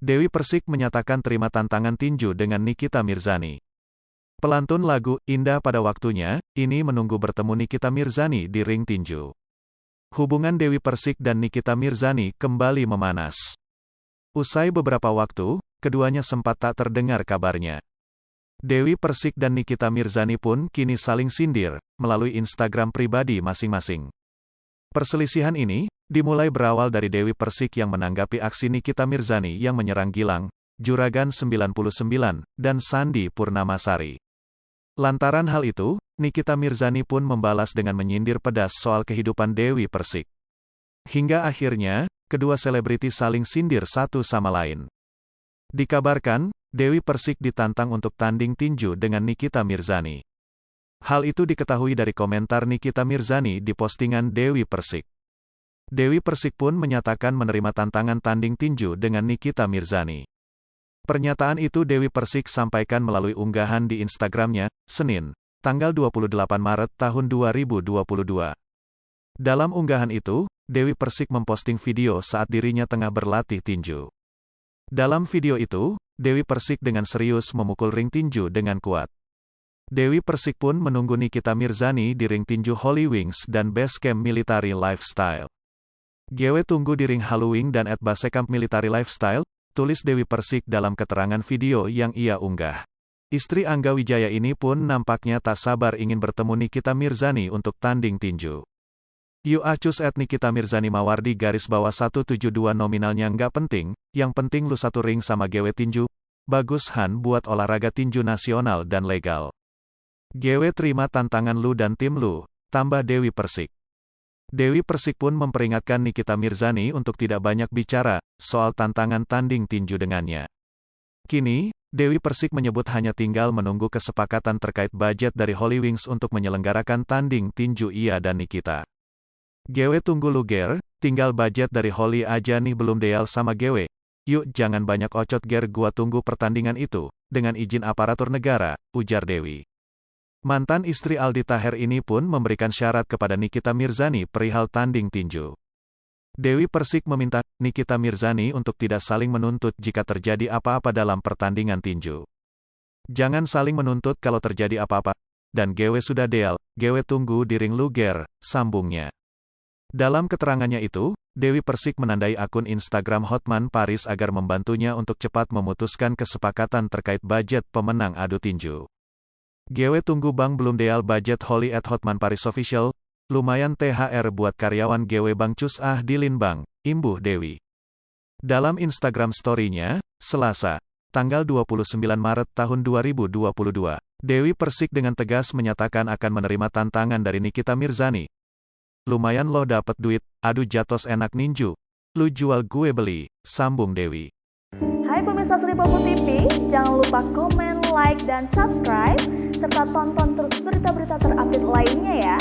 Dewi Persik menyatakan terima tantangan tinju dengan Nikita Mirzani. Pelantun lagu "Indah pada Waktunya" ini menunggu bertemu Nikita Mirzani di ring tinju. Hubungan Dewi Persik dan Nikita Mirzani kembali memanas. Usai beberapa waktu, keduanya sempat tak terdengar kabarnya. Dewi Persik dan Nikita Mirzani pun kini saling sindir melalui Instagram pribadi masing-masing. Perselisihan ini dimulai berawal dari Dewi Persik yang menanggapi aksi Nikita Mirzani yang menyerang Gilang, Juragan 99, dan Sandi Purnamasari. Lantaran hal itu, Nikita Mirzani pun membalas dengan menyindir pedas soal kehidupan Dewi Persik. Hingga akhirnya, kedua selebriti saling sindir satu sama lain. Dikabarkan, Dewi Persik ditantang untuk tanding tinju dengan Nikita Mirzani. Hal itu diketahui dari komentar Nikita Mirzani di postingan Dewi Persik. Dewi Persik pun menyatakan menerima tantangan tanding tinju dengan Nikita Mirzani. Pernyataan itu Dewi Persik sampaikan melalui unggahan di Instagramnya, Senin, tanggal 28 Maret tahun 2022. Dalam unggahan itu, Dewi Persik memposting video saat dirinya tengah berlatih tinju. Dalam video itu, Dewi Persik dengan serius memukul ring tinju dengan kuat. Dewi Persik pun menunggu Nikita Mirzani di ring tinju Holy Wings dan Basecamp Military Lifestyle. "Gewe tunggu di ring Halloween dan at Basecamp Military Lifestyle," tulis Dewi Persik dalam keterangan video yang ia unggah. Istri Angga Wijaya ini pun nampaknya tak sabar ingin bertemu Nikita Mirzani untuk tanding tinju. "Yuk acus at Nikita Mirzani Mawardi _172 nominalnya nggak penting, yang penting lu satu ring sama Gewe tinju, bagus Han buat olahraga tinju nasional dan legal. Gewe terima tantangan lu dan tim lu," tambah Dewi Persik. Dewi Persik pun memperingatkan Nikita Mirzani untuk tidak banyak bicara soal tantangan tanding tinju dengannya. Kini, Dewi Persik menyebut hanya tinggal menunggu kesepakatan terkait budget dari Holy Wings untuk menyelenggarakan tanding tinju ia dan Nikita. "Gewe tunggu lu ger, tinggal budget dari Holy aja nih belum deal sama Gewe. Yuk jangan banyak ocot ger, gua tunggu pertandingan itu, dengan izin aparatur negara," ujar Dewi. Mantan istri Aldi Taher ini pun memberikan syarat kepada Nikita Mirzani perihal tanding tinju. Dewi Persik meminta Nikita Mirzani untuk tidak saling menuntut jika terjadi apa-apa dalam pertandingan tinju. "Jangan saling menuntut kalau terjadi apa-apa, dan Gewe sudah deal, Gewe tunggu di ring lu ger," sambungnya. Dalam keterangannya itu, Dewi Persik menandai akun Instagram Hotman Paris agar membantunya untuk cepat memutuskan kesepakatan terkait budget pemenang adu tinju. "Gewe tunggu bang belum deal budget Holy at Hotman Paris Official, lumayan THR buat karyawan Gewe bang cus ah dilin bang," imbuh Dewi. Dalam Instagram story-nya, Selasa, tanggal 29 Maret tahun 2022, Dewi Persik dengan tegas menyatakan akan menerima tantangan dari Nikita Mirzani. "Lumayan loh dapet duit, adu jatos enak ninju. Lu jual gue beli," sambung Dewi. Hai pemirsa Sri Popo TV, jangan lupa komen, like, dan subscribe, serta tonton terus berita-berita terupdate lainnya ya.